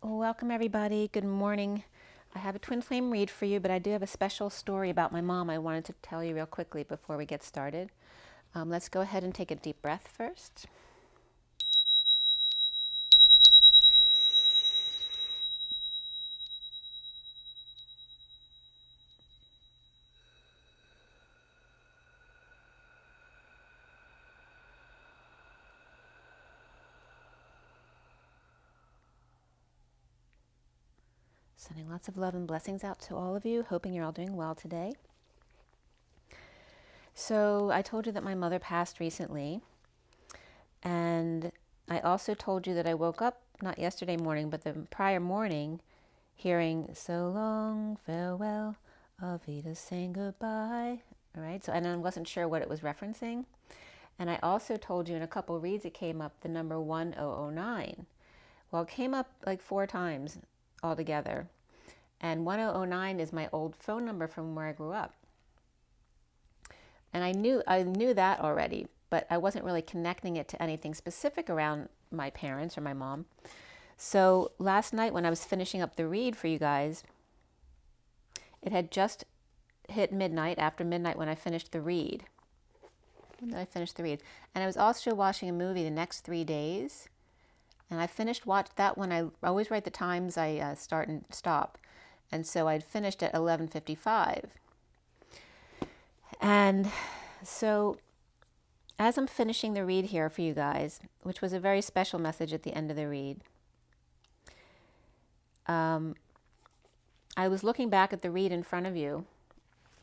Welcome everybody. Good morning. I have a twin flame read for you, but I do have a special story about my mom I wanted to tell you real quickly before we get started. Let's go ahead and take a deep breath first. Sending lots of love and blessings out to all of you, hoping you're all doing well today. So I told you that my mother passed recently, and I also told you that I woke up, not yesterday morning, but the prior morning, hearing "So long, farewell, Avita saying goodbye." All right, so and I wasn't sure what it was referencing. And I also told you in a couple reads it came up the number 1009. Well, it came up like 4 times altogether. And 1009 is my old phone number from where I grew up. And I knew that already, but I wasn't really connecting it to anything specific around my parents or my mom. So last night when I was finishing up the read for you guys, it had just hit midnight, after midnight when I finished the read. When did I finish the read? And I was also watching a movie the next 3 days. And I watched that one. I always write the times I start and stop. And so I'd finished at 11:55. And so as I'm finishing the read here for you guys, which was a very special message at the end of the read, I was looking back at the read in front of you,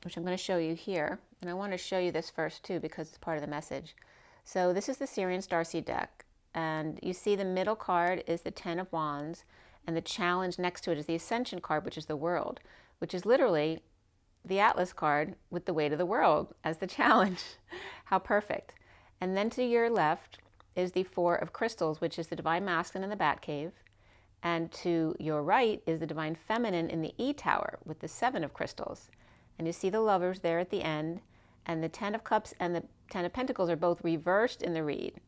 which I'm going to show you here. And I want to show you this first too, because it's part of the message. So this is the SIRIAN STARSEED deck. And you see the middle card is the 10 of Wands, and the challenge next to it is the Ascension card, which is the World, which is literally the Atlas card with the weight of the world as the challenge. How perfect. And then to your left is the 4 of Crystals, which is the Divine Masculine in the Batcave. And to your right is the Divine Feminine in the E Tower with the 7 of Crystals. And you see the Lovers there at the end, and the 10 of Cups and the 10 of Pentacles are both reversed in the read.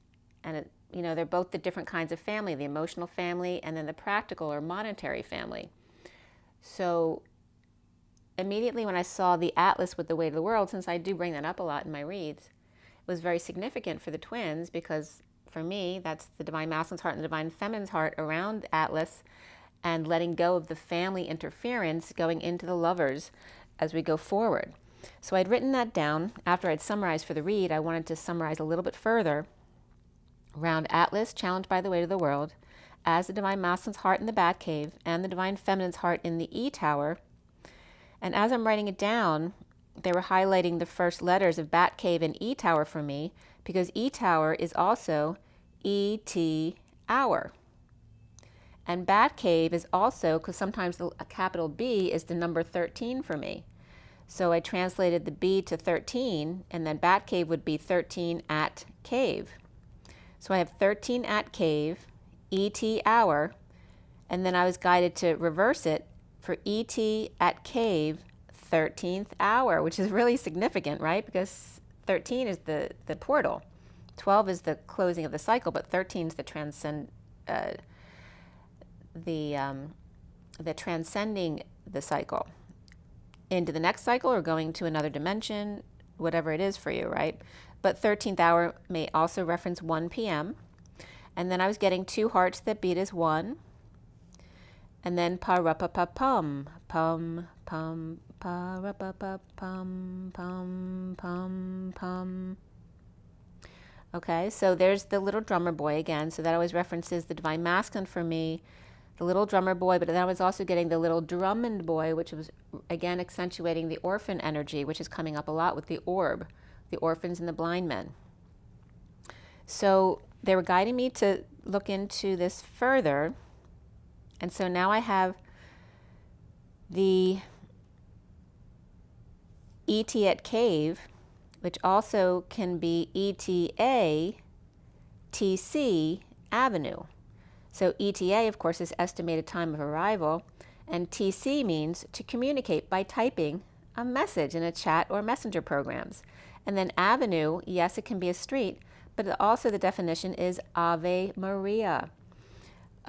And they're both the different kinds of family, the emotional family and then the practical or monetary family. So immediately when I saw the Atlas with the weight of the world, since I do bring that up a lot in my reads, it was very significant for the twins because for me, that's the Divine Masculine's heart and the Divine Feminine's heart around Atlas, and letting go of the family interference going into the Lovers as we go forward. So I'd written that down. After I'd summarized for the read, I wanted to summarize a little bit further around Atlas, challenged by the weight of the world, as the Divine Masculine's heart in the Batcave and the Divine Feminine's heart in the E Tower. And as I'm writing it down, they were highlighting the first letters of Batcave and E Tower for me, because E Tower is also ET hour. And Batcave is also, because sometimes a capital B is the number 13 for me. So I translated the B to 13, and then Batcave would be 13 at cave. So I have 13 at cave, ET hour, and then I was guided to reverse it for ET at cave, 13th hour, which is really significant, right? Because 13 is the portal, 12 is the closing of the cycle, but 13 is the transcending the cycle into the next cycle or going to another dimension, whatever it is for you, right? But 13th hour may also reference 1 p.m. And then I was getting 2 hearts that beat as 1. And then pa-ra-pa-pa-pum, pum, pum, pa-ra-pa-pa-pum, pum, pum, pum. Okay, so there's the little drummer boy again. So that always references the Divine Masculine for me, the little drummer boy, but then I was also getting the little Drummond boy, which was again accentuating the orphan energy, which is coming up a lot with the orb, the orphans and the blind men. So they were guiding me to look into this further. And so now I have the ET at cave, which also can be ETA, TC, avenue. So ETA, of course, is estimated time of arrival, and TC means to communicate by typing a message in a chat or messenger programs. And then avenue, yes, it can be a street, but also the definition is Ave Maria.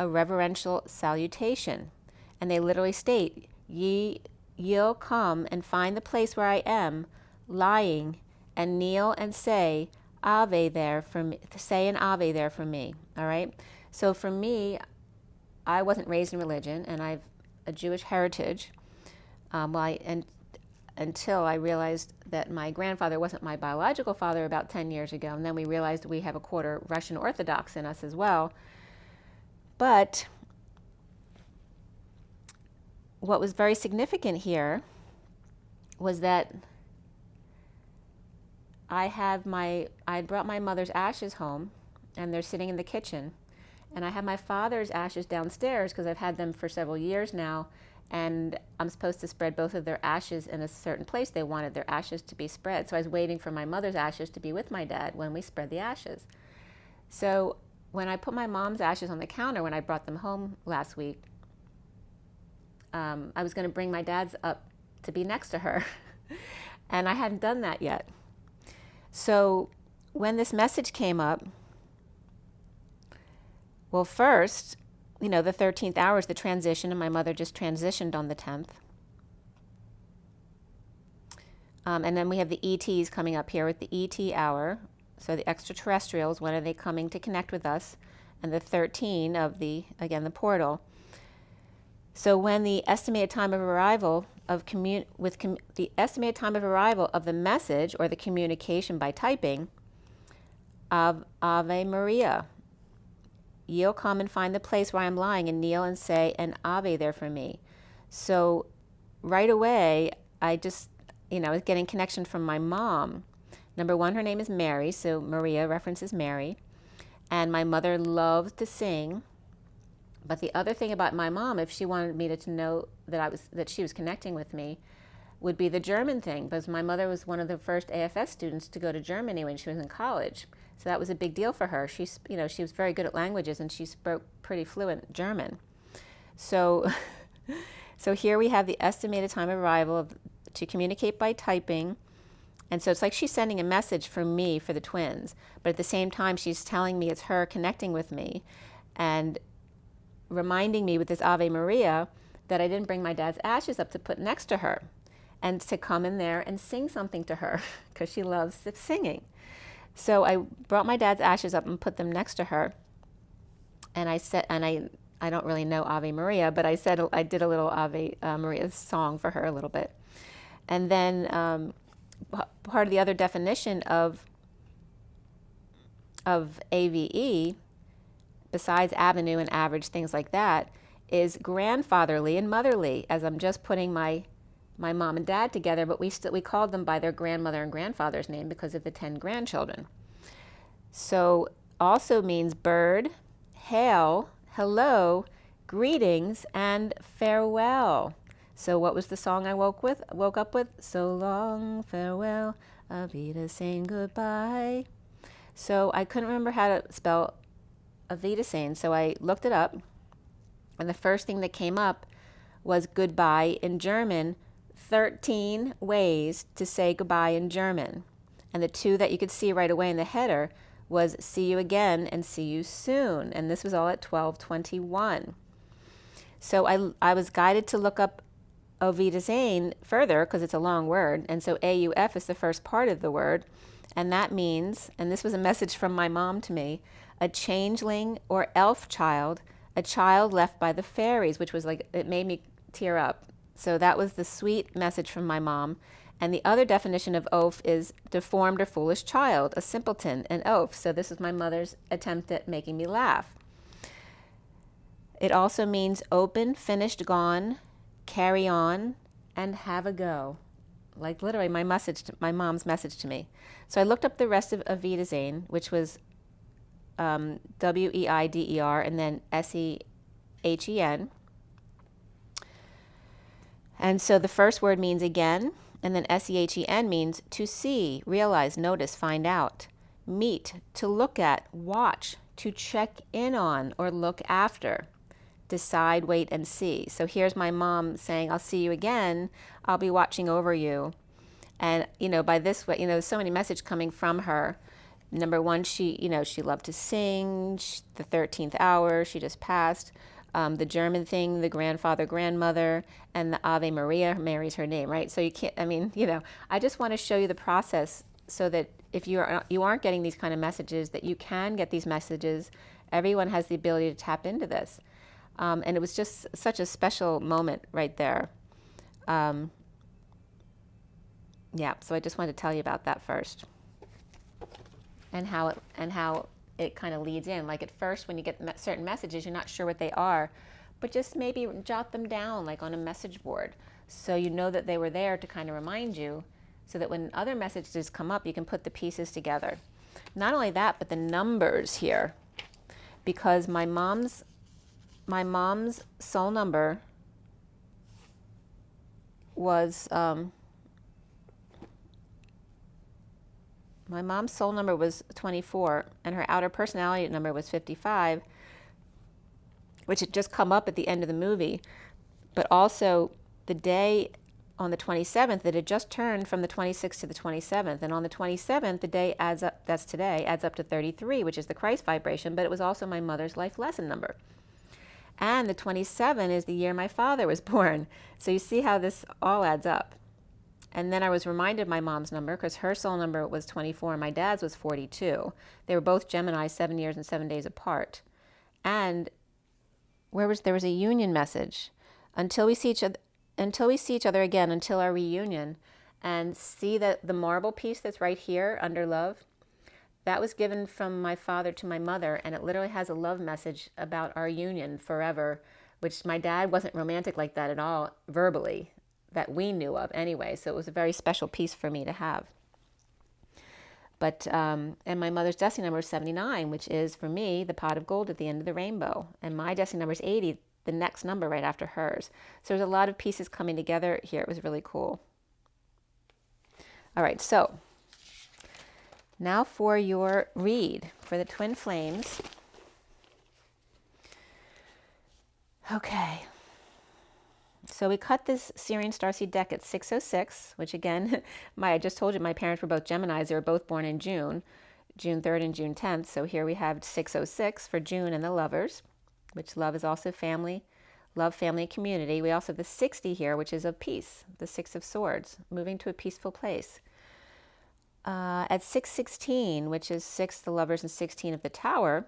a reverential salutation. And they literally state, ye'll come and find the place where I am, lying, and kneel and say, Ave there for me, say an Ave there for me. All right. So for me, I wasn't raised in religion, and I've a Jewish heritage. Until I realized that my grandfather wasn't my biological father about 10 years ago, and then we realized we have a quarter Russian Orthodox in us as well. But what was very significant here was that I brought my mother's ashes home, and they're sitting in the kitchen. And I have my father's ashes downstairs because I've had them for several years now, and I'm supposed to spread both of their ashes in a certain place. They wanted their ashes to be spread. So I was waiting for my mother's ashes to be with my dad when we spread the ashes. So when I put my mom's ashes on the counter, when I brought them home last week, I was going to bring my dad's up to be next to her. And I hadn't done that yet. So when this message came up, well, first, the 13th hour is the transition, and my mother just transitioned on the 10th. And then we have the ETs coming up here with the ET hour. So the extraterrestrials, when are they coming to connect with us? And the 13 of the portal. So when the estimated time of arrival of the estimated time of arrival of the message or the communication by typing of Ave Maria, you'll come and find the place where I'm lying and kneel and say an Ave there for me. So right away, I just, was getting connection from my mom. Number one, her name is Mary, so Maria references Mary. And my mother loves to sing. But the other thing about my mom, if she wanted me to know that she was connecting with me, would be the German thing, because my mother was one of the first AFS students to go to Germany when she was in college. So that was a big deal for her. She was very good at languages, and she spoke pretty fluent German. So here we have the estimated time of arrival to communicate by typing. And so it's like she's sending a message for me, for the twins. But at the same time, she's telling me it's her connecting with me and reminding me with this Ave Maria that I didn't bring my dad's ashes up to put next to her and to come in there and sing something to her because she loves singing. So I brought my dad's ashes up and put them next to her. And I said, and I don't really know Ave Maria, but I did a little Ave Maria song for her a little bit. And then part of the other definition of AVE, besides avenue and average, things like that, is grandfatherly and motherly, as I'm just putting my mom and dad together, but we called them by their grandmother and grandfather's name because of the 10 grandchildren. So also means bird, hail, hello, greetings, and farewell. So what was the song I woke up with? So long, farewell, Avita saying goodbye. So I couldn't remember how to spell Avita saying, so I looked it up, and the first thing that came up was goodbye in German, 13 ways to say goodbye in German. And the two that you could see right away in the header was see you again and see you soon. And this was all at 12:21. So I was guided to look up Ovita Zane further because it's a long word. And so AUF is the first part of the word. And that means, and this was a message from my mom to me, a changeling or elf child, a child left by the fairies, which was like, it made me tear up. So that was the sweet message from my mom. And the other definition of oaf is deformed or foolish child, a simpleton, an oaf. So this is my mother's attempt at making me laugh. It also means open, finished, gone, carry on, and have a go. Like literally my mom's message to me. So I looked up the rest of Avita Zane, which was WEIDER and then SEHEN. And so the first word means again, and then SEHEN means to see, realize, notice, find out, meet, to look at, watch, to check in on or look after, decide, wait, and see. So here's my mom saying, I'll see you again, I'll be watching over you. And, by this way, there's so many messages coming from her. Number one, she loved to sing. The 13th hour, she just passed. The German thing, the grandfather, grandmother, and the Ave Maria, Mary's her name, right? So you can't, I just want to show you the process so that if you aren't getting these kind of messages, that you can get these messages. Everyone has the ability to tap into this. And it was just such a special moment right there. Yeah, so I just wanted to tell you about that first. And how it kind of leads in. Like at first, when you get certain messages, you're not sure what they are, but just maybe jot them down like on a message board, so you know that they were there to kind of remind you, so that when other messages come up, you can put the pieces together. Not only that, but the numbers here, because my mom's soul number was my mom's soul number was 24, and her outer personality number was 55, which had just come up at the end of the movie. But also the day on the 27th, that had just turned from the 26th to the 27th. And on the 27th, the day adds up, that's today, adds up to 33, which is the Christ vibration, but it was also my mother's life lesson number. And the 27 is the year my father was born. So you see how this all adds up. And then I was reminded of my mom's number, because her soul number was 24 and my dad's was 42. They were both Gemini, 7 years and 7 days apart. And there was a union message. Until we see each other again, until our reunion, and see that the marble piece that's right here under love, that was given from my father to my mother, and it literally has a love message about our union forever, which my dad wasn't romantic like that at all, verbally, that we knew of anyway. So it was a very special piece for me to have. But, and my mother's destiny number is 79, which is, for me, the pot of gold at the end of the rainbow. And my destiny number is 80, the next number right after hers. So there's a lot of pieces coming together here. It was really cool. All right, so now for your read for the twin flames. Okay. So we cut this SIRIAN Starseed deck at 6:06, which again, I just told you my parents were both Geminis. They were both born in June 3rd and June 10th. So here we have 6:06 for June and the lovers, which love is also family, love, family, community. We also have the 60 here, which is of peace, the 6 of Swords, moving to a peaceful place. At 6:16, which is 6, the lovers, and 16 of the Tower,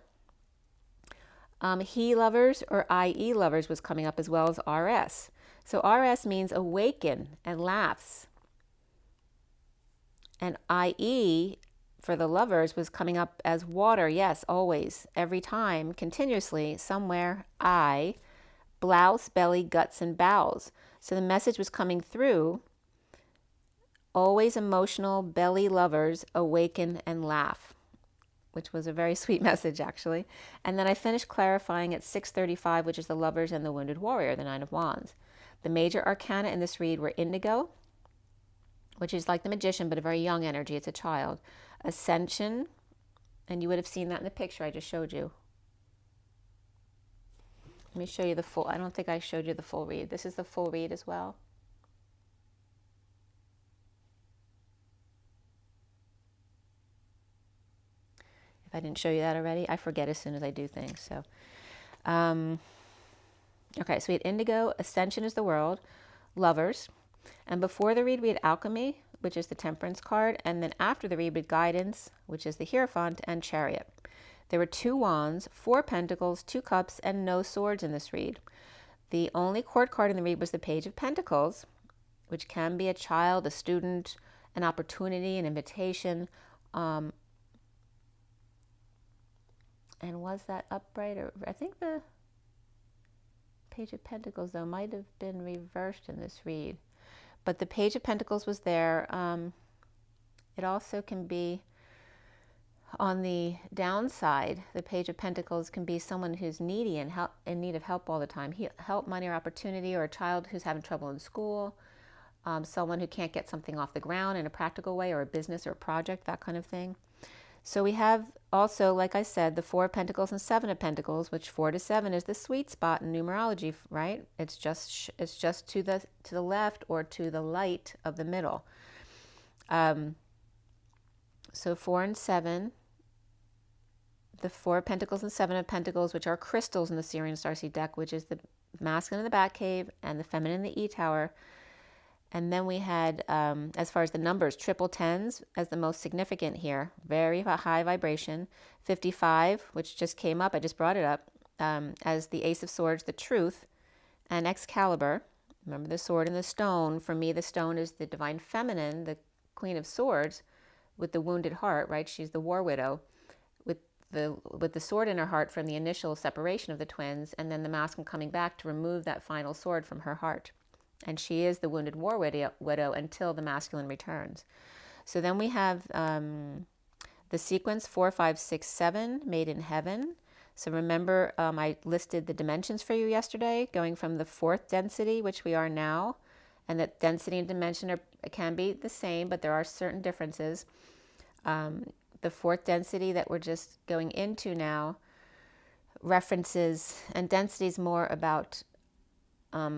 he lovers or IE lovers was coming up, as well as RS. So RS means awaken and laughs. And IE for the lovers was coming up as water. Yes, always, every time, continuously, somewhere, blouse, belly, guts, and bowels. So the message was coming through, always emotional, belly lovers, awaken and laugh, which was a very sweet message, actually. And then I finished clarifying at 6:35, which is the lovers and the wounded warrior, the 9 of Wands. The major arcana in this read were indigo, which is like the magician, but a very young energy. It's a child. Ascension, and you would have seen that in the picture I just showed you. Let me show you the full. I don't think I showed you the full read. This is the full read as well. If I didn't show you that already, I forget as soon as I do things. So, okay, so we had indigo, ascension is the world, lovers, and before the read we had alchemy, which is the temperance card, and then after the read we had guidance, which is the Hierophant, and chariot. There were 2 wands, 4 pentacles, 2 cups, and no swords in this read. The only court card in the read was the Page of Pentacles, which can be a child, a student, an opportunity, an invitation. And was that upright? Or I think the Page of Pentacles, though, might have been reversed in this read. But the Page of Pentacles was there. It also can be, on the downside, the Page of Pentacles can be someone who's needy and in need of help all the time. Help, money, or opportunity, or a child who's having trouble in school. Someone who can't get something off the ground in a practical way, or a business or a project, that kind of thing. So we have also, like I said, the 4 of Pentacles and 7 of Pentacles, which 4 to 7 is the sweet spot in numerology, right? It's just to the left or to the light of the middle. So 4 and 7 the Four of Pentacles and Seven of Pentacles, which are crystals in the Sirian Starseed deck, which is the masculine in the Batcave and the feminine in the E-Tower. And then we had, as far as the numbers, triple tens as the most significant here. Very high vibration. 55, which just came up. I just brought it up, as the Ace of Swords, the Truth, and Excalibur. Remember the sword and the stone. For me, the stone is the divine feminine, the Queen of Swords, with the wounded heart, right? She's the war widow, with the sword in her heart from the initial separation of the twins, and then the masculine coming back to remove that final sword from her heart. And she is the wounded war widow until the masculine returns. So then we have the sequence 4, 5, 6, 7, made in heaven. So remember, I listed the dimensions for you yesterday, going from the fourth density, which we are now, and that density and dimension can be the same, but there are certain differences. The fourth density that we're just going into now references, and density is more about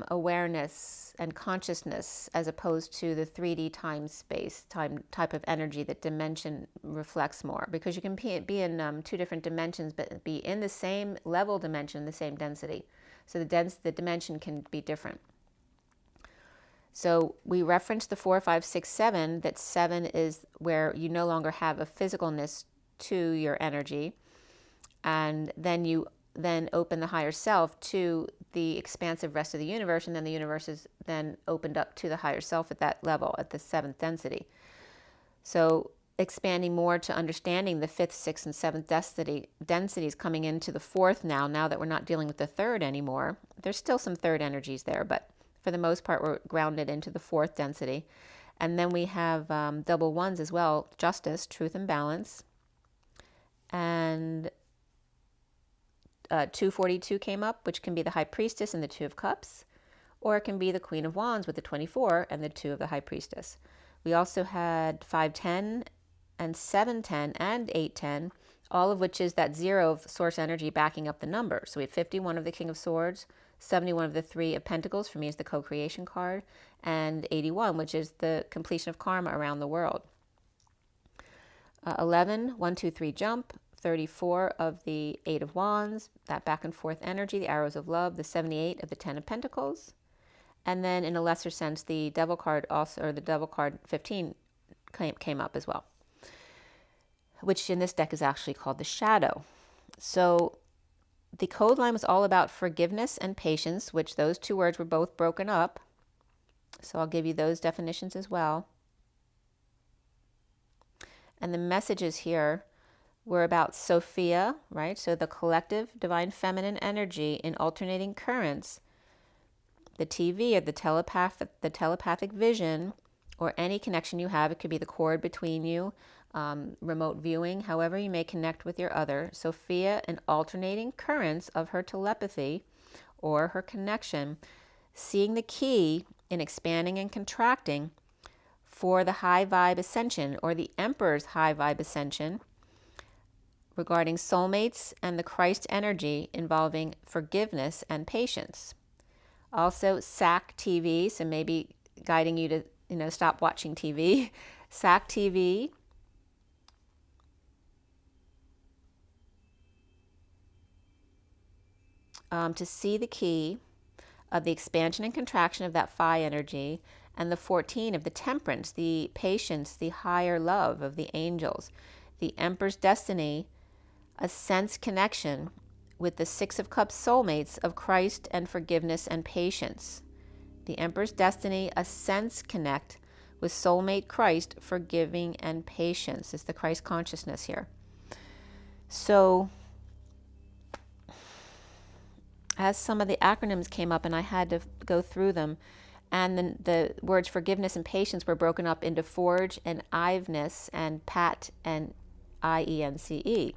awareness and consciousness, as opposed to the 3D time space type of energy that dimension reflects more, because you can be in two different dimensions but be in the same level dimension, the same density. So the dimension can be different. So we referenced the 4, 5, 6, 7, that 7 is where you no longer have a physicalness to your energy, and then you open the higher self to the expansive rest of the universe, and then the universe is then opened up to the higher self at that level, at the 7th density. So expanding more to understanding the 5th, 6th, and 7th densities coming into the 4th now that we're not dealing with the 3rd anymore. There's still some 3rd energies there, but for the most part, we're grounded into the 4th density. And then we have double ones as well, justice, truth, and balance. And 242 came up, which can be the High Priestess and the Two of Cups, or it can be the Queen of Wands with the 24 and the 2 of the High Priestess. We also had 510 and 710 and 810, all of which is that 0 of source energy backing up the number. So we have 51 of the King of Swords, 71 of the 3 of Pentacles, for me is the co-creation card, and 81, which is the completion of karma around the world. 11, 1, 2, 3 jump, 34 of the 8 of Wands, that back and forth energy, the arrows of love, the 78 of the 10 of Pentacles. And then in a lesser sense, the Devil card also, or the Devil card 15 came up as well, which in this deck is actually called the Shadow. So the code line was all about forgiveness and patience, which those two words were both broken up. So I'll give you those definitions as well. And the messages here were about Sophia, right? So the collective divine feminine energy in alternating currents, the TV or the telepathic vision, or any connection you have. It could be the cord between you, remote viewing, however you may connect with your other. Sophia, and alternating currents of her telepathy or her connection, seeing the key in expanding and contracting for the high vibe ascension, or the Emperor's high vibe ascension, regarding soulmates and the Christ energy involving forgiveness and patience. Also, SAC TV, so maybe guiding you to stop watching TV. SAC TV. To see the key of the expansion and contraction of that phi energy, and the 14 of the temperance, the patience, the higher love of the angels, the Emperor's destiny, a sense connection with the 6 of Cups soulmates of Christ and forgiveness and patience. The Emperor's destiny, a sense connect with soulmate Christ, forgiving and patience. It's the Christ consciousness here. So as some of the acronyms came up and I had to go through them, and then the words forgiveness and patience were broken up into forge and iveness and pat and IENCE.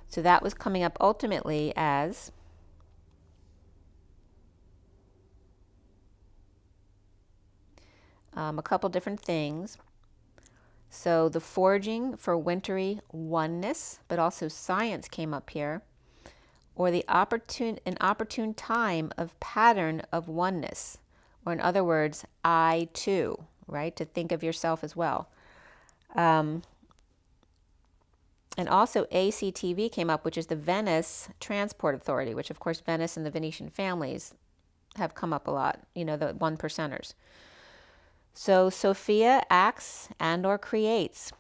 So that was coming up ultimately as a couple different things. So the forging for wintry oneness, but also science came up here, or an opportune time of pattern of oneness, or in other words, I too, right? To think of yourself as well. And also ACTV came up, which is the Venice Transport Authority, which of course Venice and the Venetian families have come up a lot, you know, the one percenters. So Sophia acts and or creates.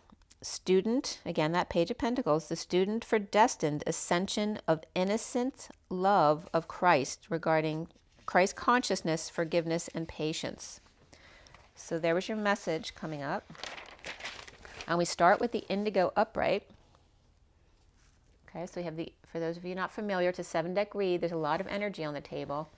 Student, again, that Page of Pentacles, the student for destined ascension of innocent love of Christ regarding Christ consciousness, forgiveness, and patience. So there was your message coming up. And we start with the indigo upright. Okay, so we have the, for those of you not familiar, it's a 7-deck read. There's a lot of energy on the table.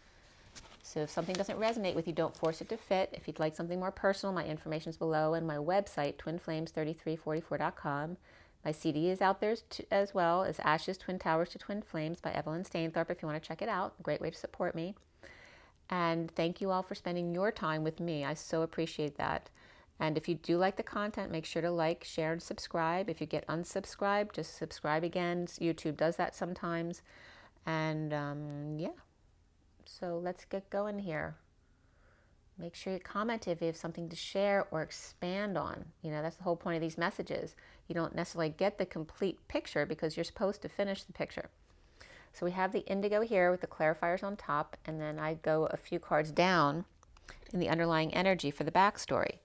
So if something doesn't resonate with you, don't force it to fit. If you'd like something more personal, my information's below, and my website, twinflames3344.com. My CD is out there as well as Ashes, Twin Towers to Twin Flames by Evelyn Stainthorpe if you want to check it out. A great way to support me. And thank you all for spending your time with me. I so appreciate that. And if you do like the content, make sure to like, share, and subscribe. If you get unsubscribed, just subscribe again. YouTube does that sometimes. And yeah. So let's get going here. Make sure you comment if you have something to share or expand on. You know, that's the whole point of these messages. You don't necessarily get the complete picture because you're supposed to finish the picture. So we have the indigo here with the clarifiers on top, and then I go a few cards down in the underlying energy for the backstory.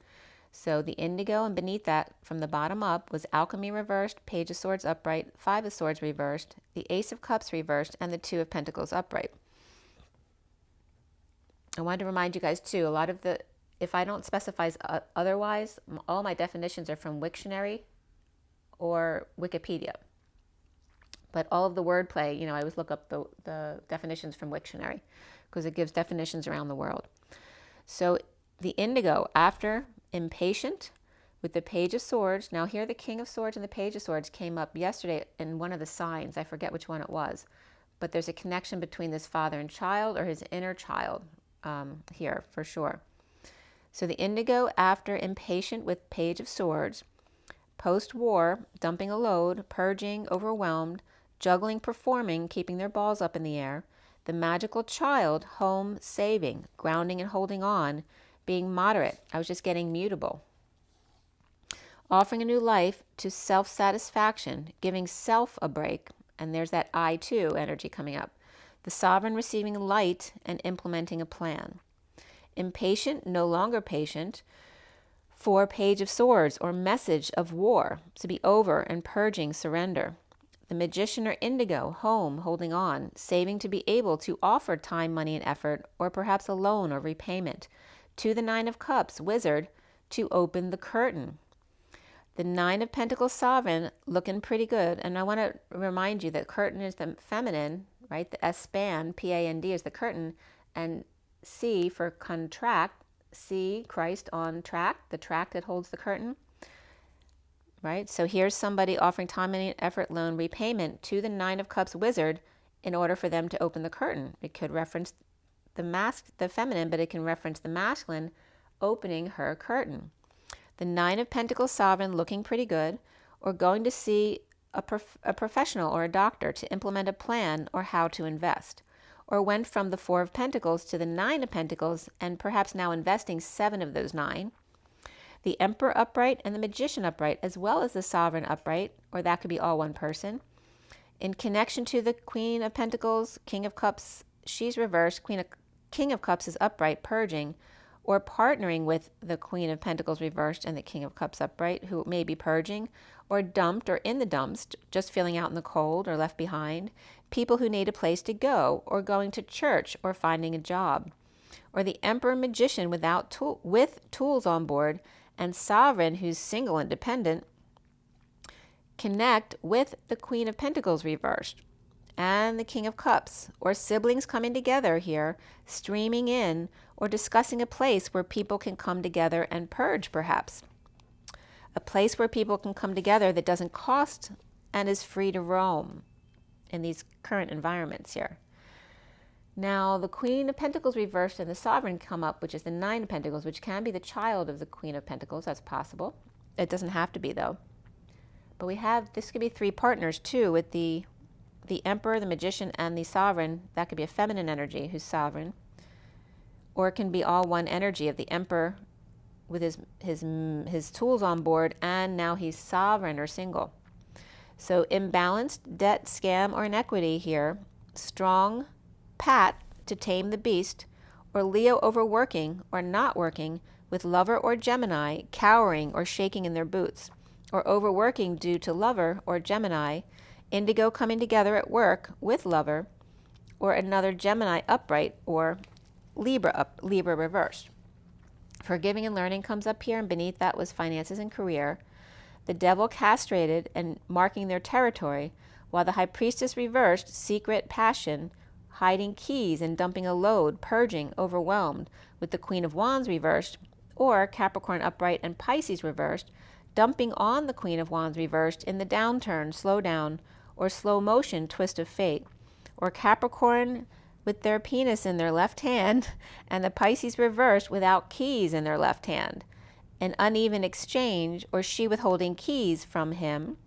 So the indigo, and beneath that, from the bottom up, was Alchemy reversed, Page of Swords upright, 5 of Swords reversed, the Ace of Cups reversed, and the 2 of Pentacles upright. I wanted to remind you guys too, a lot of the, if I don't specify otherwise, all my definitions are from Wiktionary or Wikipedia. But all of the wordplay, you know, I always look up the definitions from Wiktionary because it gives definitions around the world. So the indigo, after impatient, with the Page of Swords. Now here the King of Swords and the Page of Swords came up yesterday in one of the signs. I forget which one it was. But there's a connection between this father and child, or his inner child, here for sure. So the indigo, after impatient with Page of Swords, post-war, dumping a load, purging, overwhelmed, juggling, performing, keeping their balls up in the air, the magical child, home, saving, grounding and holding on, being moderate. I was just getting mutable. Offering a new life to self-satisfaction, giving self a break, and there's that I too energy coming up. The sovereign receiving light and implementing a plan. Impatient, no longer patient, for Page of Swords or message of war, to be over and purging surrender. The magician or indigo, home, holding on, saving to be able to offer time, money, and effort, or perhaps a loan or repayment. To the 9 of Cups, wizard, to open the curtain. The 9 of Pentacles, sovereign, looking pretty good. And I want to remind you that curtain is the feminine, right? The S-span, P-A-N-D, is the curtain. And C for contract, C, Christ on track, the track that holds the curtain. Right? So here's somebody offering time, money, and effort, loan, repayment to the 9 of Cups, wizard, in order for them to open the curtain. It could reference the feminine, but it can reference the masculine opening her curtain. The 9 of Pentacles, sovereign, looking pretty good, or going to see a professional or a doctor to implement a plan or how to invest, or went from the 4 of Pentacles to the 9 of Pentacles and perhaps now investing 7 of those 9. The Emperor upright and the Magician upright, as well as the Sovereign upright, or that could be all one person. In connection to the Queen of Pentacles, King of Cups, she's reversed. King of Cups is upright, purging, or partnering with the Queen of Pentacles reversed and the King of Cups upright, who may be purging, or dumped or in the dumps, just feeling out in the cold or left behind. People who need a place to go, or going to church, or finding a job. Or the Emperor Magician with tools on board, and Sovereign, who's single and dependent, connect with the Queen of Pentacles reversed and the King of Cups, or siblings coming together here, streaming in, or discussing a place where people can come together and purge, perhaps. A place where people can come together that doesn't cost and is free to roam in these current environments here. Now, the Queen of Pentacles reversed and the Sovereign come up, which is the 9 of Pentacles, which can be the child of the Queen of Pentacles. That's possible. It doesn't have to be, though. But we have, this could be 3 partners, too, with the Emperor, the Magician, and the Sovereign. That could be a feminine energy who's sovereign. Or it can be all one energy of the Emperor with his tools on board, and now he's sovereign or single. So imbalanced debt, scam, or inequity here. Strong pat to tame the beast, or Leo overworking or not working with lover or Gemini cowering or shaking in their boots, or overworking due to lover or Gemini, indigo coming together at work with lover, or another Gemini upright, or Libra reversed. Forgiving and learning comes up here, and beneath that was finances and career. The devil castrated and marking their territory, while the high priestess reversed, secret passion, hiding keys and dumping a load, purging, overwhelmed, with the Queen of Wands reversed, or Capricorn upright and Pisces reversed, dumping on the Queen of Wands reversed in the downturn, slow down, or slow motion twist of fate, or Capricorn with their penis in their left hand and the Pisces reversed without keys in their left hand, an uneven exchange, or she withholding keys from him.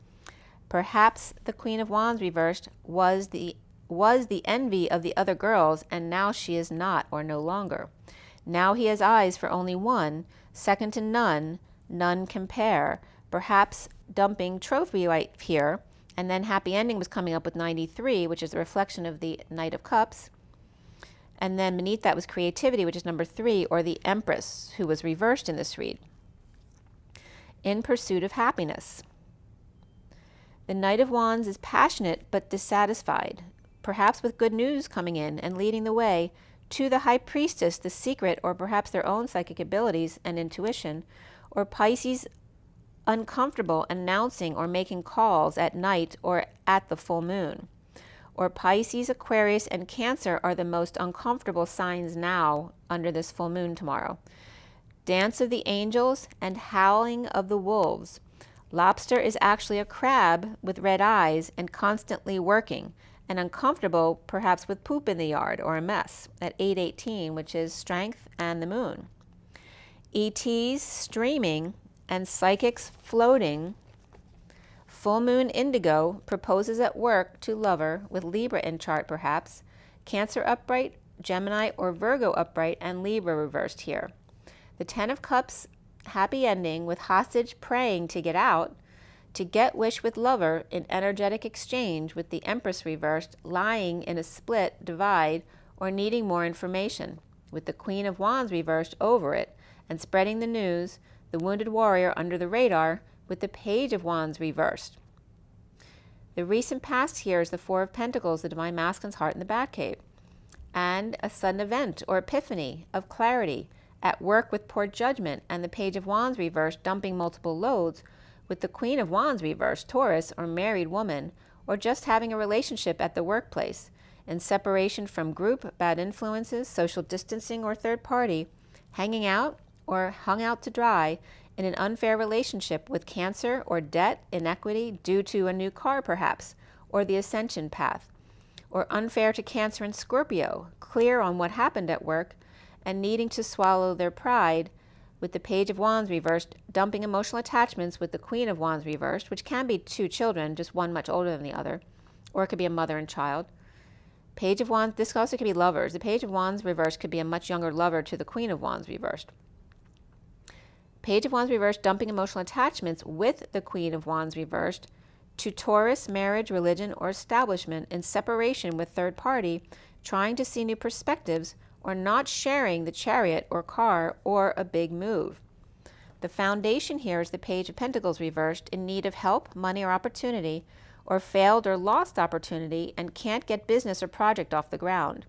Perhaps the Queen of Wands reversed was the envy of the other girls, and now she is not, or no longer. Now he has eyes for only one, second to none, none compare. Perhaps dumping trophy right here, and then happy ending was coming up with 93, which is a reflection of the Knight of Cups. And then beneath that was creativity, which is number 3, or the Empress, who was reversed in this read. In pursuit of happiness. The Knight of Wands is passionate but dissatisfied, perhaps with good news coming in and leading the way to the High Priestess, the secret, or perhaps their own psychic abilities and intuition, or Pisces uncomfortable announcing or making calls at night or at the full moon. Or Pisces, Aquarius, and Cancer are the most uncomfortable signs now under this full moon tomorrow. Dance of the angels and howling of the wolves. Lobster is actually a crab with red eyes and constantly working, and uncomfortable perhaps with poop in the yard or a mess at 8:18, which is strength and the moon. ETs streaming and psychics floating. Full moon indigo proposes at work to lover with Libra in chart perhaps. Cancer upright, Gemini or Virgo upright, and Libra reversed here. The 10 of Cups, happy ending with hostage praying to get out, to get wish with lover in energetic exchange with the Empress reversed, lying in a split divide or needing more information, with the Queen of Wands reversed over it and spreading the news, the wounded warrior under the radar with the Page of Wands reversed. The recent past here is the 4 of Pentacles, the Divine Masculine's heart in the Batcave, and a sudden event or epiphany of clarity at work with poor judgment, and the Page of Wands reversed, dumping multiple loads, with the Queen of Wands reversed, Taurus or married woman, or just having a relationship at the workplace, in separation from group, bad influences, social distancing, or third party, hanging out or hung out to dry in an unfair relationship with Cancer or debt, inequity due to a new car perhaps, or the ascension path, or unfair to Cancer and Scorpio, clear on what happened at work and needing to swallow their pride, with the Page of Wands reversed, dumping emotional attachments with the Queen of Wands reversed, which can be 2 children, just one much older than the other, or it could be a mother and child. Page of Wands, this also could be lovers. The Page of Wands reversed could be a much younger lover to the Queen of Wands reversed. Page of Wands reversed, dumping emotional attachments with the Queen of Wands reversed to Taurus, marriage, religion, or establishment, in separation with third party, trying to see new perspectives, or not sharing the chariot or car or a big move. The foundation here is the Page of Pentacles reversed, in need of help, money, or opportunity, or failed or lost opportunity and can't get business or project off the ground.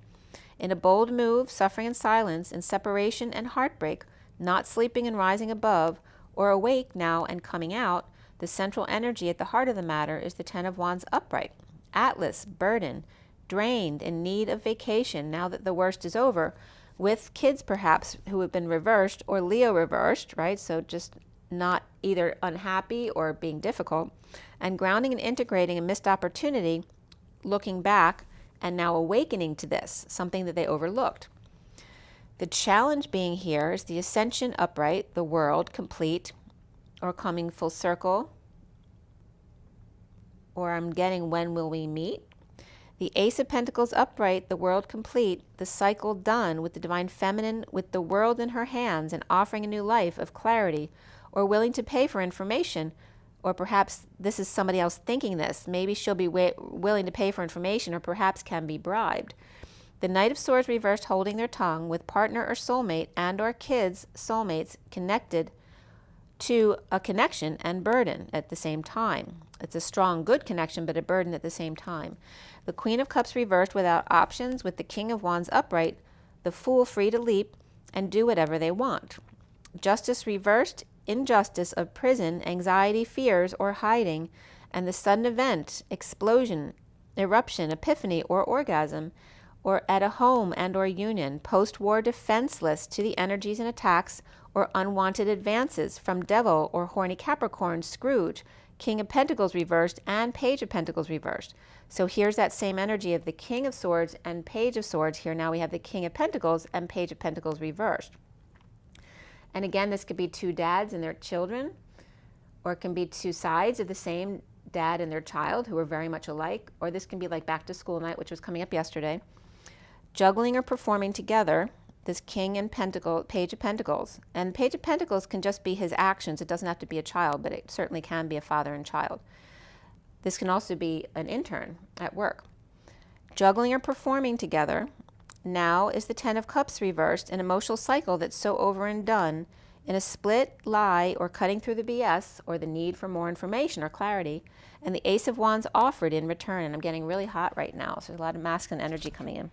In a bold move, suffering in silence, in separation and heartbreak, not sleeping and rising above, or awake now and coming out, the central energy at the heart of the matter is the 10 of Wands upright. Atlas, burden, drained, in need of vacation now that the worst is over, with kids perhaps who have been reversed, or Leo reversed, right? So just not either unhappy or being difficult, and grounding and integrating a missed opportunity, looking back and now awakening to this, something that they overlooked. The challenge being here is the ascension upright, the world complete, or coming full circle, or I'm getting when will we meet. The Ace of Pentacles upright, the world complete, the cycle done, with the Divine Feminine with the world in her hands and offering a new life of clarity, or willing to pay for information, Or perhaps this is somebody else thinking this. Maybe she'll be willing to pay for information, or perhaps can be bribed. The Knight of Swords reversed, holding their tongue, with partner or soulmate and or kids, soulmates, connected to a connection and burden at the same time. It's a strong, good connection, but a burden at the same time. The Queen of Cups reversed, without options, with the King of Wands upright, the Fool free to leap and do whatever they want. Justice reversed, injustice of prison, anxiety, fears, or hiding, and the sudden event, explosion, eruption, epiphany, or orgasm, or at a home and or union, post-war defenseless to the energies and attacks or unwanted advances from Devil or horny Capricorn, Scrooge, King of Pentacles reversed, and Page of Pentacles reversed. So here's that same energy of the King of Swords and Page of Swords. Here now we have the King of Pentacles and Page of Pentacles reversed. And again, this could be two dads and their children, or it can be two sides of the same dad and their child who are very much alike, or this can be like back to school night, which was coming up yesterday. Juggling or performing together, this King and Page of Pentacles. And Page of Pentacles can just be his actions. It doesn't have to be a child, but it certainly can be a father and child. This can also be an intern at work. Juggling or performing together. Now is the Ten of Cups reversed, an emotional cycle that's so over and done, in a split, lie, or cutting through the BS, or the need for more information or clarity, and the Ace of Wands offered in return. And I'm getting really hot right now, so there's a lot of masculine energy coming in.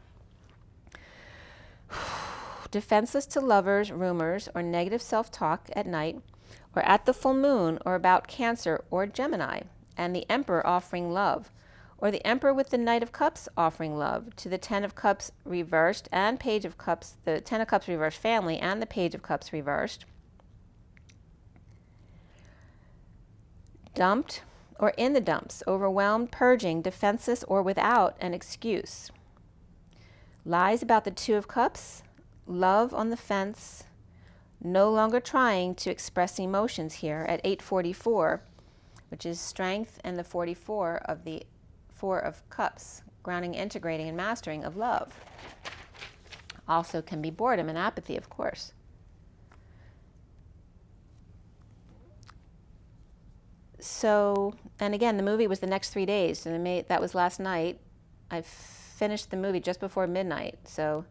Defenseless to lovers, rumors, or negative self-talk at night, or at the full moon, or about Cancer or Gemini, and the Emperor offering love, or the Emperor with the Knight of Cups offering love to the Ten of Cups reversed and Page of Cups, the Ten of Cups reversed family and the Page of Cups reversed. Dumped or in the dumps, overwhelmed, purging, defenseless, or without an excuse. Lies about the Two of Cups, love on the fence, no longer trying to express emotions here at 844, which is strength, and the 44 of the Four of Cups, grounding, integrating, and mastering of love. Also can be boredom and apathy, of course. So, and again, the movie was the next 3 days, and that was last night. I finished the movie just before midnight, so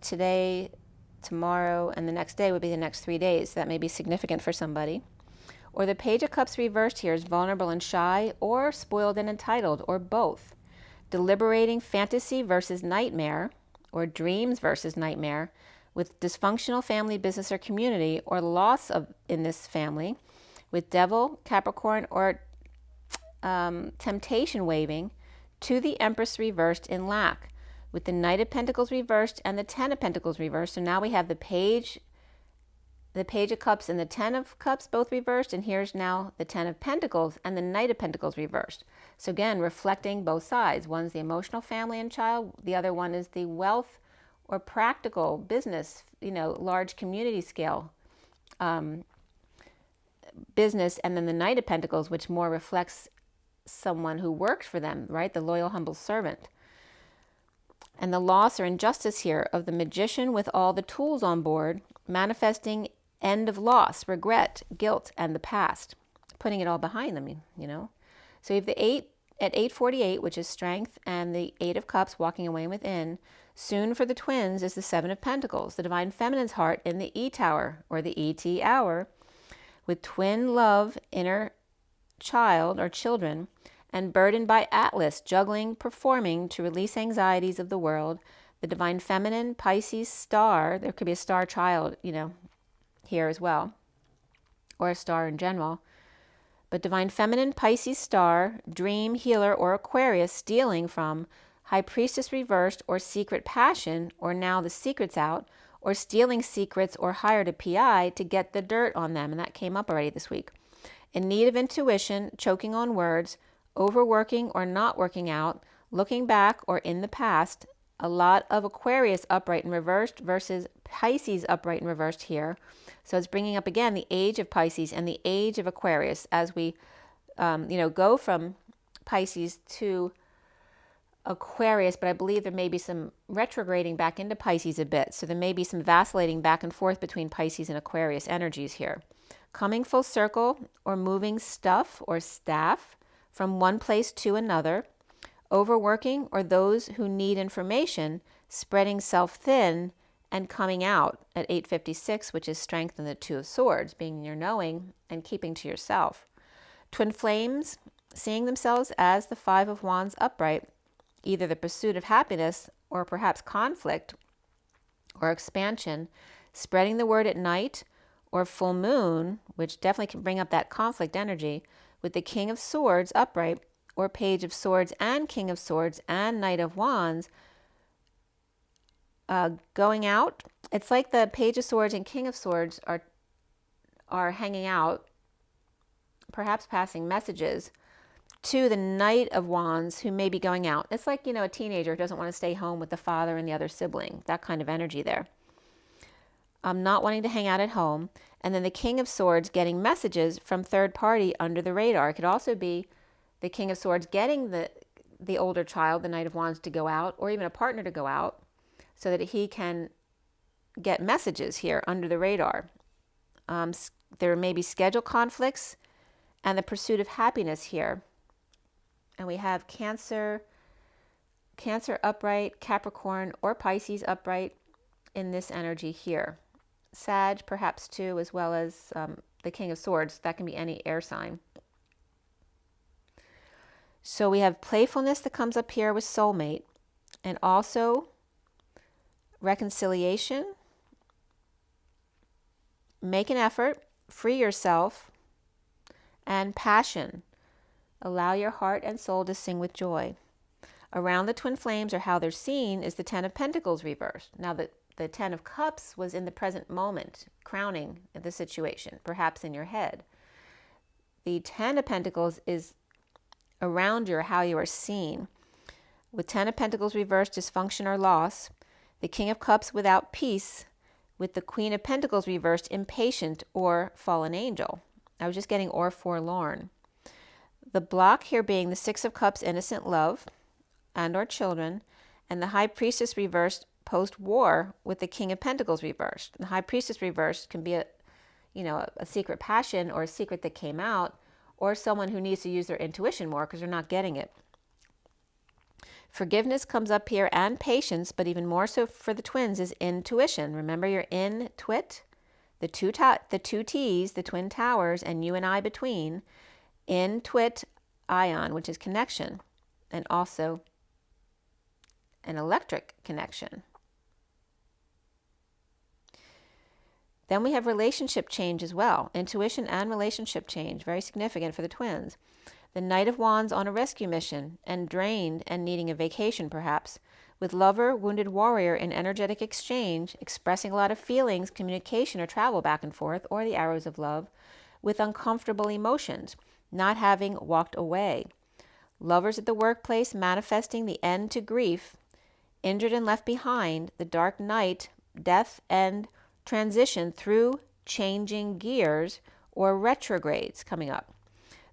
today, tomorrow, and the next day would be the next 3 days. That may be significant for somebody. Or the Page of Cups reversed here is vulnerable and shy, or spoiled and entitled, or both. Deliberating fantasy versus nightmare, or dreams versus nightmare, with dysfunctional family, business, or community, or loss of in this family, with Devil, Capricorn, or temptation waving, to the Empress reversed in lack, with the Knight of Pentacles reversed and the Ten of Pentacles reversed. So now we have the Page of Cups and the Ten of Cups both reversed, and here's now the Ten of Pentacles and the Knight of Pentacles reversed. So again, reflecting both sides. One's the emotional family and child, the other one is the wealth or practical business, large community scale business, and then the Knight of Pentacles, which more reflects someone who works for them, right? The loyal, humble servant. And the loss or injustice here of the Magician with all the tools on board, manifesting end of loss, regret, guilt, and the past, putting it all behind them, So you have the 8 at 848, which is strength, and the 8 of Cups walking away within. Soon for the twins is the 7 of Pentacles, the Divine Feminine's heart in the E Tower, or the ET hour, with twin love, inner child or children, and burdened by Atlas, juggling, performing to release anxieties of the world. The Divine Feminine, Pisces star, there could be a star child, here as well, or a star in general. But Divine Feminine, Pisces star, dream, healer, or Aquarius, stealing from High Priestess reversed, or secret passion, or now the secret's out, or stealing secrets, or hired a PI to get the dirt on them. And that came up already this week. In need of intuition, choking on words, overworking or not working out, looking back or in the past. A lot of Aquarius upright and reversed versus Pisces upright and reversed here. So it's bringing up again the age of Pisces and the age of Aquarius as we, go from Pisces to Aquarius, but I believe there may be some retrograding back into Pisces a bit. So there may be some vacillating back and forth between Pisces and Aquarius energies here. coming full circle or moving stuff or staff from one place to another, overworking or those who need information, spreading self thin and coming out at 856, which is strength in the Two of Swords, being your knowing and keeping to yourself. Twin flames, seeing themselves as the Five of Wands upright, either the pursuit of happiness or perhaps conflict or expansion, spreading the word at night or full moon, which definitely can bring up that conflict energy, with the King of Swords upright or Page of Swords and King of Swords and Knight of Wands going out. It's like the Page of Swords and King of Swords are hanging out, perhaps passing messages to the Knight of Wands who may be going out. It's like, a teenager who doesn't want to stay home with the father and the other sibling, that kind of energy there. Not wanting to hang out at home. And then the King of Swords getting messages from third party under the radar. It could also be the King of Swords getting the older child, the Knight of Wands, to go out, or even a partner to go out, so that he can get messages here under the radar. There may be schedule conflicts and the pursuit of happiness here. And we have Cancer upright, Capricorn or Pisces upright in this energy here. Sag perhaps too, as well as the King of Swords. That can be any air sign. So we have playfulness that comes up here with soulmate, and also reconciliation. Make an effort, free yourself, and passion. Allow your heart and soul to sing with joy. Around the twin flames, or how they're seen, is the Ten of Pentacles reversed. Now the Ten of Cups was in the present moment, crowning the situation, perhaps in your head. The Ten of Pentacles is around you, or how you are seen. With Ten of Pentacles reversed, dysfunction or loss. The King of Cups without peace. With the Queen of Pentacles reversed, impatient or fallen angel. I was just getting or forlorn. The block here being the Six of Cups, innocent love and or children, and the High Priestess reversed post-war with the King of Pentacles reversed. The High Priestess reversed can be a secret passion or a secret that came out, or someone who needs to use their intuition more because they're not getting it. Forgiveness comes up here, and patience, but even more so for the twins is intuition. Remember your in-twit, the two T's, the twin towers, and you and I between. In-twit ion, which is connection, and also an electric connection. Then we have relationship change as well. Intuition and relationship change, very significant for the twins. The Knight of Wands on a rescue mission, and drained and needing a vacation perhaps. With lover, wounded warrior in energetic exchange, expressing a lot of feelings, communication or travel back and forth, or the arrows of love. With uncomfortable emotions, not having walked away. Lovers at the workplace manifesting the end to grief. Injured and left behind, the dark night, death and transition through changing gears or retrogrades coming up.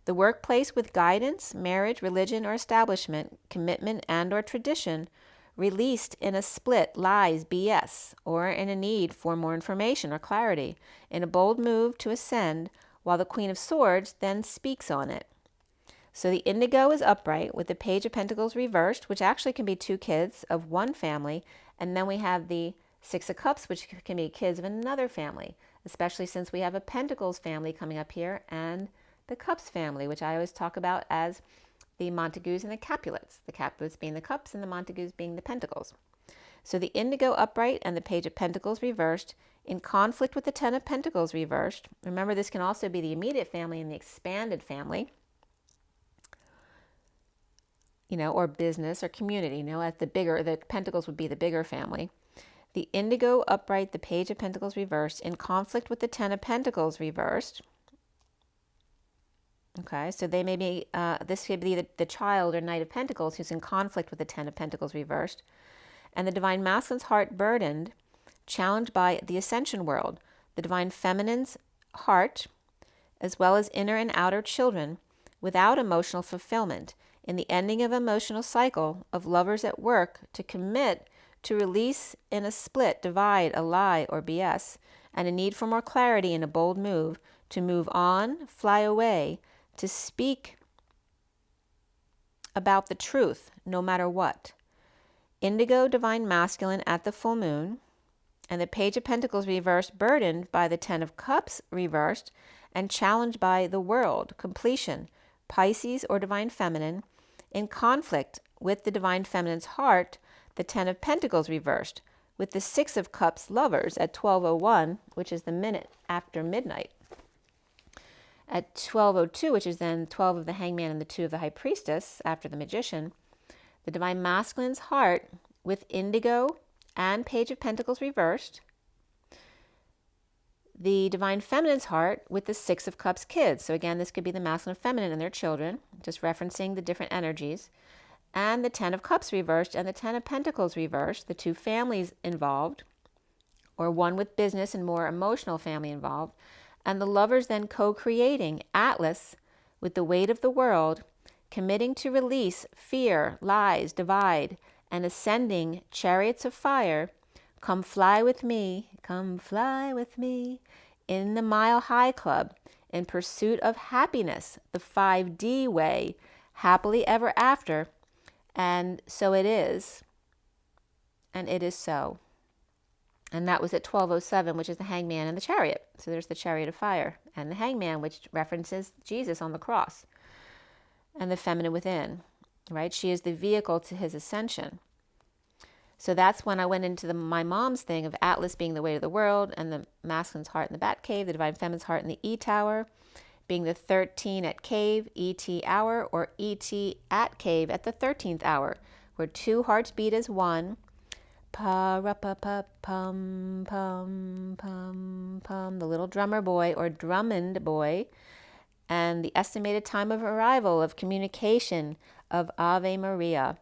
The workplace with guidance, marriage, religion or establishment, commitment and or tradition, released in a split, lies, BS, or in a need for more information or clarity, in a bold move to ascend, while the Queen of Swords then speaks on it. So the indigo is upright with the Page of Pentacles reversed, which actually can be two kids of one family, and then we have the Six of Cups, which can be kids of another family, especially since we have a Pentacles family coming up here and the Cups family, which I always talk about as the Montagues and the Capulets. The Capulets being the Cups and the Montagues being the Pentacles. So the indigo upright and the Page of Pentacles reversed, in conflict with the Ten of Pentacles reversed. Remember, this can also be the immediate family and the expanded family, or business or community. At the Pentacles would be the bigger family. The indigo upright, the Page of Pentacles reversed, in conflict with the Ten of Pentacles reversed. Okay, so they may be, this could be the child or Knight of Pentacles who's in conflict with the Ten of Pentacles reversed. And the Divine Masculine's heart burdened, challenged by the Ascension world. The Divine Feminine's heart, as well as inner and outer children, without emotional fulfillment, in the ending of emotional cycle of lovers at work to commit to release in a split, divide, a lie, or BS, and a need for more clarity in a bold move to move on, fly away, to speak about the truth, no matter what. Indigo, divine masculine at the full moon, and the Page of Pentacles reversed, burdened by the Ten of Cups reversed, and challenged by the world, completion, Pisces or divine feminine, in conflict with the divine feminine's heart, the Ten of Pentacles reversed, with the Six of Cups lovers at 12:01, which is the minute after midnight. At 12:02, which is then 12 of the Hangman and the 2 of the High Priestess after the Magician, the divine masculine's heart with Indigo and Page of Pentacles reversed, the divine feminine's heart with the Six of Cups kids. So again, this could be the masculine and feminine and their children, just referencing the different energies. And the Ten of Cups reversed and the Ten of Pentacles reversed, the two families involved, or one with business and more emotional family involved. And the lovers then co-creating Atlas with the weight of the world, committing to release fear, lies, divide, and ascending Chariots of fire. Come fly with me in the Mile High Club in pursuit of happiness, the 5D way, happily ever after. And so it is, and it is so. And that was at 12:07, which is the Hangman and the Chariot. So there's the Chariot of fire and the Hangman, which references Jesus on the cross, and the feminine within, right? She is the vehicle to his ascension. So that's when I went into my mom's thing of Atlas being the weight of the world, and the masculine's heart in the Bat Cave, the divine feminine's heart in the E Tower, being the 13 at cave, ET hour, or ET at cave at the 13th hour, where two hearts beat as one. Pa-ra-pa-pa-pum-pum-pum-pum, the little drummer boy or Drummond boy, and the estimated time of arrival of communication of Ave Maria.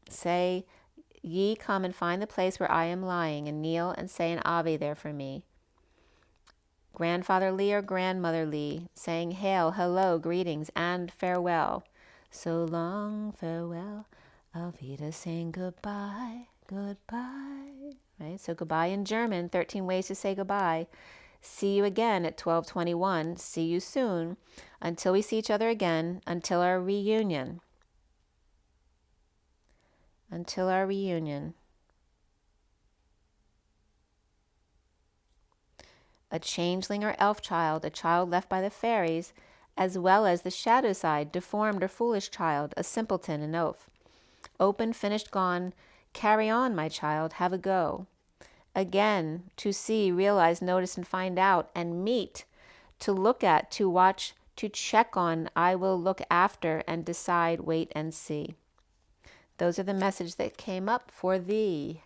Say, ye come and find the place where I am lying, and kneel and say an Ave there for me. Grandfather Lee or Grandmother Lee, saying hail, hello, greetings, and farewell. So long, farewell. Avita saying goodbye, goodbye. Right? So goodbye in German, 13 ways to say goodbye. See you again at 12:21. See you soon. Until we see each other again, until our reunion. Until our reunion. A changeling or elf child, a child left by the fairies, as well as the shadow side, deformed or foolish child, a simpleton, an oaf. Open, finished, gone. Carry on, my child, have a go. Again, to see, realize, notice, and find out, and meet, to look at, to watch, to check on, I will look after, and decide, wait, and see. Those are the messages that came up for thee.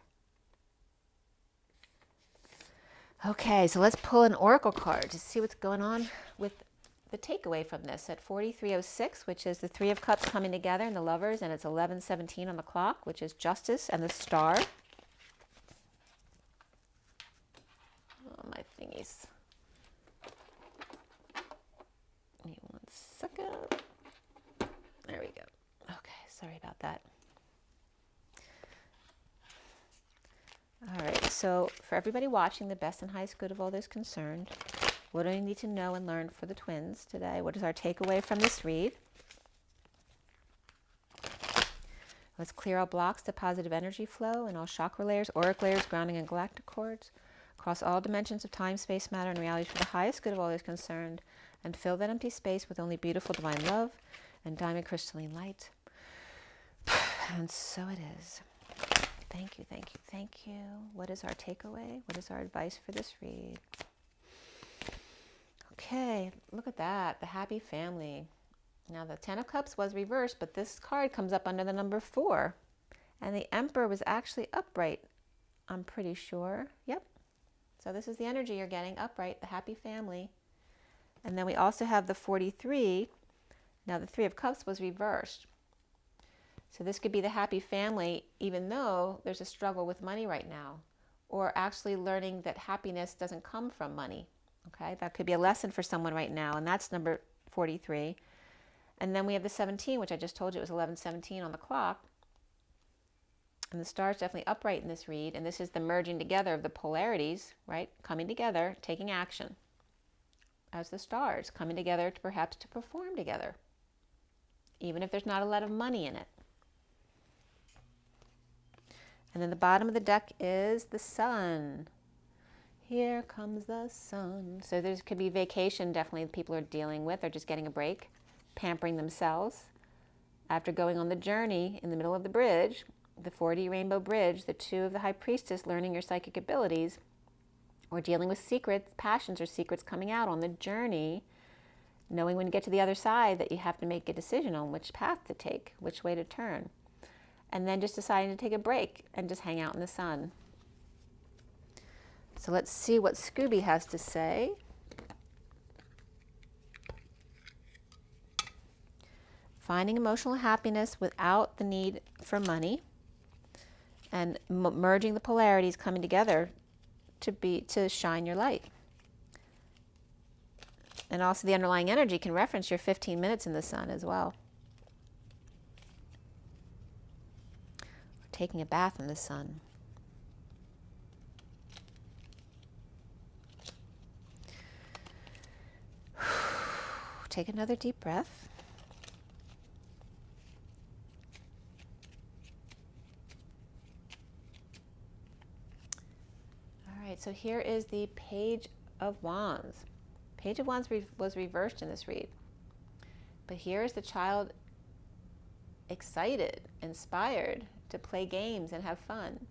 Okay, so let's pull an oracle card to see what's going on with the takeaway from this at 43:06, which is the Three of Cups coming together and the lovers, and it's 11:17 on the clock, which is justice and the star. Oh, my thingies. Give me 1 second. There we go. Okay, sorry about that. All right, so for everybody watching, the best and highest good of all those concerned, what do we need to know and learn for the twins today? What is our takeaway from this read? Let's clear all blocks to positive energy flow and all chakra layers, auric layers, grounding, and galactic cords across all dimensions of time, space, matter, and reality for the highest good of all those concerned, and fill that empty space with only beautiful divine love and diamond crystalline light. And so it is. Thank you, thank you, thank you. What is our takeaway? What is our advice for this read? Okay, look at that, the happy family. Now the Ten of Cups was reversed, but this card comes up under the number 4. And the Emperor was actually upright, I'm pretty sure. Yep. So this is the energy you're getting, upright, the happy family. And then we also have the 43. Now the Three of Cups was reversed. So this could be the happy family, even though there's a struggle with money right now, or actually learning that happiness doesn't come from money. Okay, that could be a lesson for someone right now, and that's number 43. And then we have the 17, which I just told you it was 11:17 on the clock. And the star is definitely upright in this read, and this is the merging together of the polarities, right? Coming together, taking action. as the stars, coming together to perhaps to perform together, even if there's not a lot of money in it. And then the bottom of the deck is the sun. Here comes the sun. So there could be vacation, definitely people are dealing with, or just getting a break, pampering themselves. After going on the journey in the middle of the bridge, the 4D rainbow bridge, the two of the high priestess learning your psychic abilities, or dealing with secrets, passions or secrets coming out on the journey, knowing when you get to the other side that you have to make a decision on which path to take, which way to turn. And then just deciding to take a break and just hang out in the sun. So let's see what Scooby has to say. Finding emotional happiness without the need for money, and merging the polarities, coming together to shine your light. And also the underlying energy can reference your 15 minutes in the sun as well. Taking a bath in the sun. Take another deep breath. All right, so here is the Page of Wands. Page of Wands was reversed in this read. But here is the child excited, inspired to play games and have fun.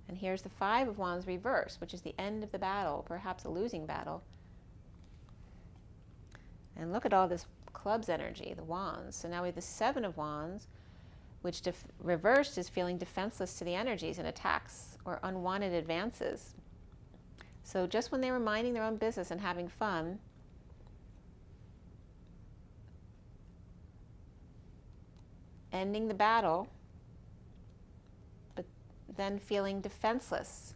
And here's the Five of Wands reversed, which is the end of the battle, perhaps a losing battle. And look at all this clubs energy, the wands. So now we have the Seven of Wands, which reversed is feeling defenseless to the energies and attacks or unwanted advances. So just when they were minding their own business and having fun, ending the battle, but then feeling defenseless.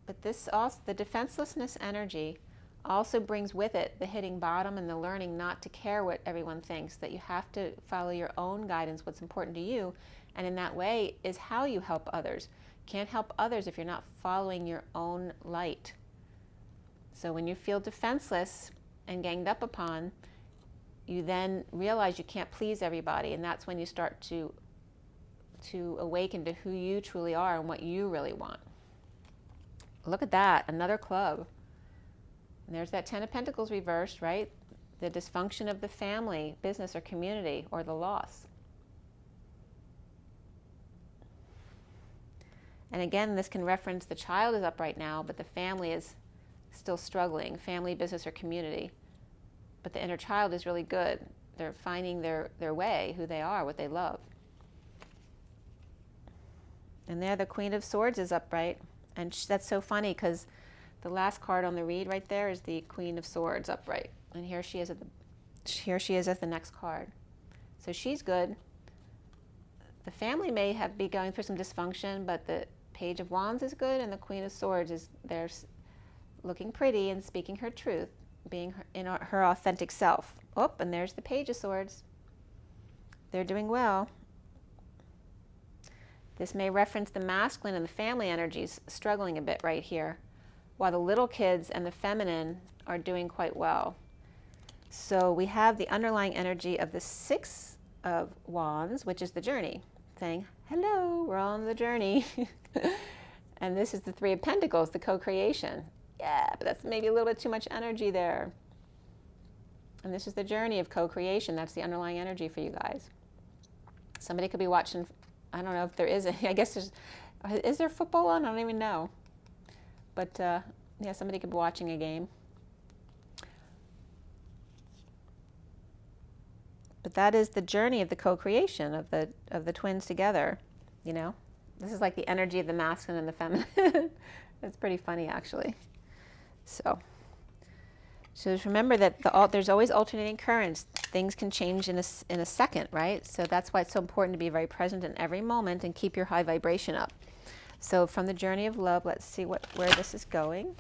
But this also, the defenselessness energy also brings with it the hitting bottom and the learning not to care what everyone thinks, that you have to follow your own guidance, what's important to you, and in that way is how you help others. Can't help others if you're not following your own light. So when you feel defenseless and ganged up upon, you then realize you can't please everybody, and that's when you start to awaken to who you truly are and what you really want. Look at that, another club. And there's that Ten of Pentacles reversed, right? The dysfunction of the family, business, or community, or the loss. And again, this can reference the child is up right now, but the family is still struggling, family, business, or community. But the inner child is really good. They're finding their way, who they are, what they love. And there the Queen of Swords is upright. And that's so funny because the last card on the read right there is the Queen of Swords upright. And here she is at the next card. So she's good. The family may be going through some dysfunction, but the Page of Wands is good, and the Queen of Swords is there looking pretty and speaking her truth, being her authentic self. Oh, and there's the Page of Swords. They're doing well. This may reference the masculine and the family energies struggling a bit right here, while the little kids and the feminine are doing quite well. So we have the underlying energy of the Six of Wands, which is the journey, saying, hello, we're on the journey. And this is the Three of Pentacles, the co-creation. Yeah, but that's maybe a little bit too much energy there. And this is the journey of co-creation. That's the underlying energy for you guys. Somebody could be watching, I don't know if there is, I guess is there football on? I don't even know. But yeah, somebody could be watching a game. But that is the journey of the co-creation of the twins together, you know. This is like the energy of the masculine and the feminine. It's pretty funny, actually. So just remember that there's always alternating currents. Things can change in a second, right? So that's why it's so important to be very present in every moment and keep your high vibration up. So from the journey of love, let's see where this is going.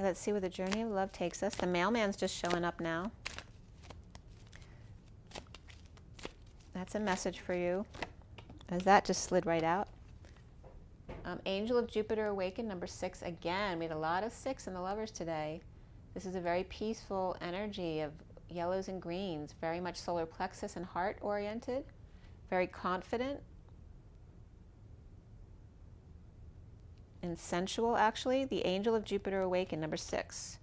let's see where the journey of love takes us. The mailman's just showing up now. That's a message for you, as that just slid right out. Angel of Jupiter awakened, number 6 again. We had a lot of 6 in the lovers today. This is a very peaceful energy of yellows and greens, very much solar plexus and heart oriented, very confident and sensual, actually. The Angel of Jupiter awakened, number 6.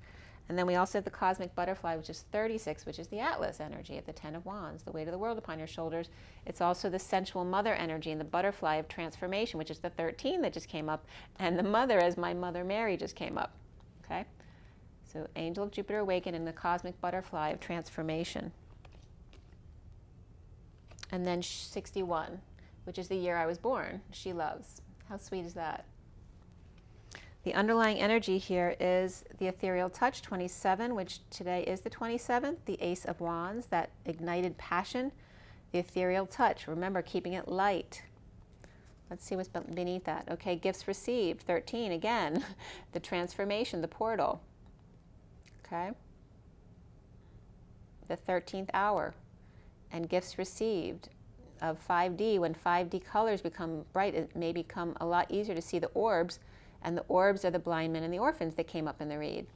And then we also have the Cosmic Butterfly, which is 36, which is the Atlas energy of the 10 of Wands, the weight of the world upon your shoulders. It's also the sensual mother energy and the butterfly of transformation, which is the 13 that just came up, and the mother, as my Mother Mary, just came up. Okay? So Angel of Jupiter awakened and the Cosmic Butterfly of transformation. And then 61, which is the year I was born. She loves. How sweet is that? The underlying energy here is the ethereal touch, 27, which today is the 27th, the Ace of Wands, that ignited passion, the ethereal touch. Remember, keeping it light. Let's see what's beneath that. Okay, gifts received, 13, again, the transformation, the portal. Okay, the 13th hour, and gifts received of 5D. When 5D colors become bright, it may become a lot easier to see the orbs. And the orbs are the blind men and the orphans that came up in the read.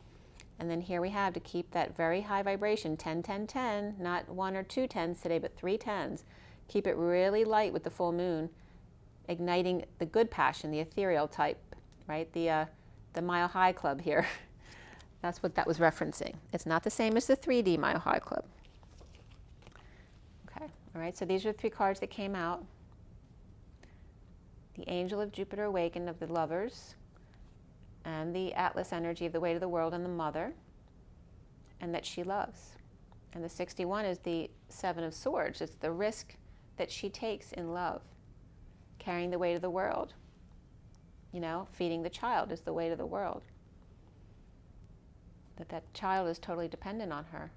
And then here we have to keep that very high vibration, 10, 10, 10, not 1 or 2 10s today, but 3 10s. Keep it really light with the full moon, igniting the good passion, the ethereal type, right? The Mile High Club here. That's what that was referencing. It's not the same as the 3D Mile High Club. Okay, all right, so these are the 3 cards that came out. The Angel of Jupiter awakened of the lovers, and the Atlas energy of the weight of the world and the mother, and that she loves. And the 61 is the 7 of Swords. It's the risk that she takes in love, carrying the weight of the world. You know, feeding the child is the weight of the world. That child is totally dependent on her,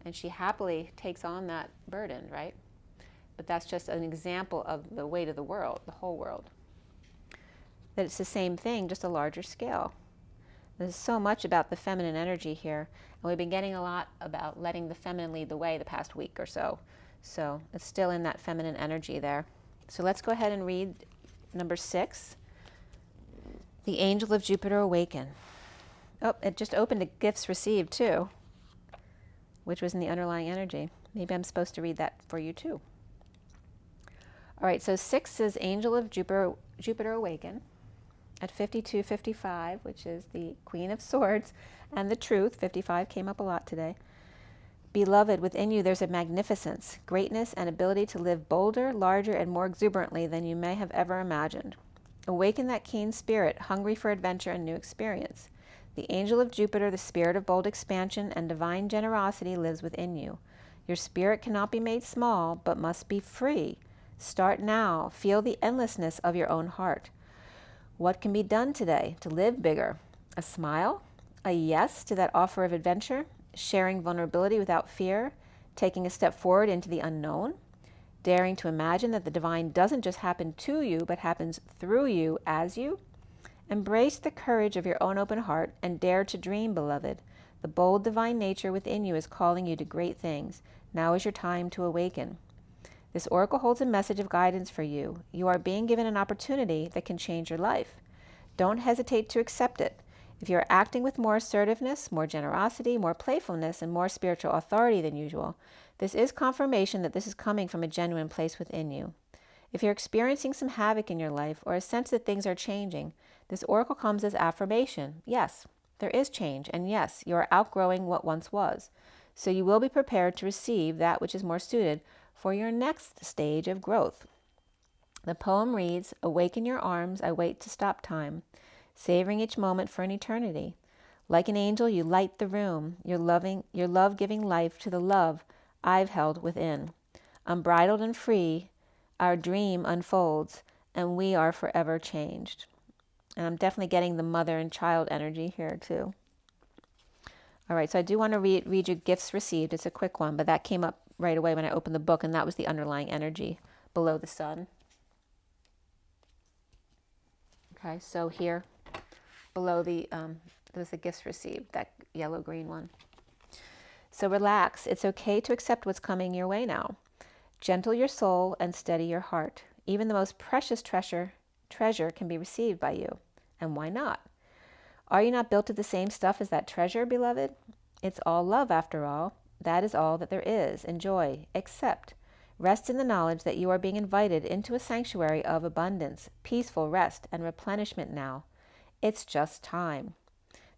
and she happily takes on that burden, right? But that's just an example of the weight of the world, the whole world. That it's the same thing, just a larger scale. There's so much about the feminine energy here, and we've been getting a lot about letting the feminine lead the way the past week or so. So it's still in that feminine energy there. So let's go ahead and read number 6, the Angel of Jupiter awaken. Oh, it just opened to gifts received too, which was in the underlying energy. Maybe I'm supposed to read that for you too. All right, so 6 is Angel of Jupiter awaken at 5255, which is the Queen of Swords, and the Truth. 55 came up a lot today. Beloved, within you there's a magnificence, greatness, and ability to live bolder, larger, and more exuberantly than you may have ever imagined. Awaken that keen spirit, hungry for adventure and new experience. The Angel of Jupiter, the spirit of bold expansion and divine generosity, lives within you. Your spirit cannot be made small, but must be free. Start now. Feel the endlessness of your own heart. What can be done today to live bigger? A smile? A yes to that offer of adventure? Sharing vulnerability without fear? Taking a step forward into the unknown? Daring to imagine that the divine doesn't just happen to you, but happens through you as you? Embrace the courage of your own open heart and dare to dream, beloved. The bold divine nature within you is calling you to great things. Now is your time to awaken. This oracle holds a message of guidance for you. You are being given an opportunity that can change your life. Don't hesitate to accept it. If you're acting with more assertiveness, more generosity, more playfulness, and more spiritual authority than usual, this is confirmation that this is coming from a genuine place within you. If you're experiencing some havoc in your life or a sense that things are changing, this oracle comes as affirmation. Yes, there is change, and yes, you are outgrowing what once was. So you will be prepared to receive that which is more suited for your next stage of growth. The poem reads, awaken your arms, I wait to stop time, savoring each moment for an eternity. Like an angel, you light the room, your love giving life to the love I've held within. Unbridled and free, our dream unfolds, and we are forever changed. And I'm definitely getting the mother and child energy here too. All right, so I do want to read you gifts received. It's a quick one, but that came up right away when I opened the book, and that was the underlying energy below the sun. Okay, so here below the It was the gifts received, that yellow-green one. So relax. It's okay to accept what's coming your way now. Gentle your soul and steady your heart. Even the most precious treasure can be received by you. And why not? Are you not built of the same stuff as that treasure, beloved? It's all love, after all. That is all that there is. Enjoy. Accept. Rest in the knowledge that you are being invited into a sanctuary of abundance, peaceful rest, and replenishment now. It's just time.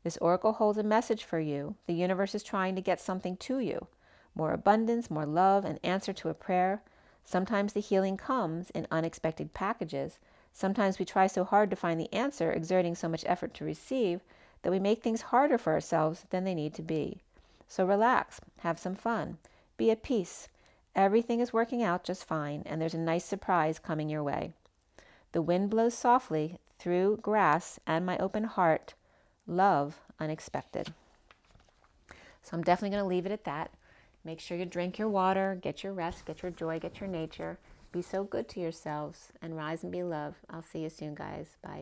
This oracle holds a message for you. The universe is trying to get something to you. More abundance, more love, an answer to a prayer. Sometimes the healing comes in unexpected packages. Sometimes we try so hard to find the answer, exerting so much effort to receive, that we make things harder for ourselves than they need to be. So relax, have some fun, be at peace. Everything is working out just fine, and there's a nice surprise coming your way. The wind blows softly through grass and my open heart. Love unexpected. So I'm definitely going to leave it at that. Make sure you drink your water, get your rest, get your joy, get your nature. Be so good to yourselves and rise and be love. I'll see you soon, guys. Bye.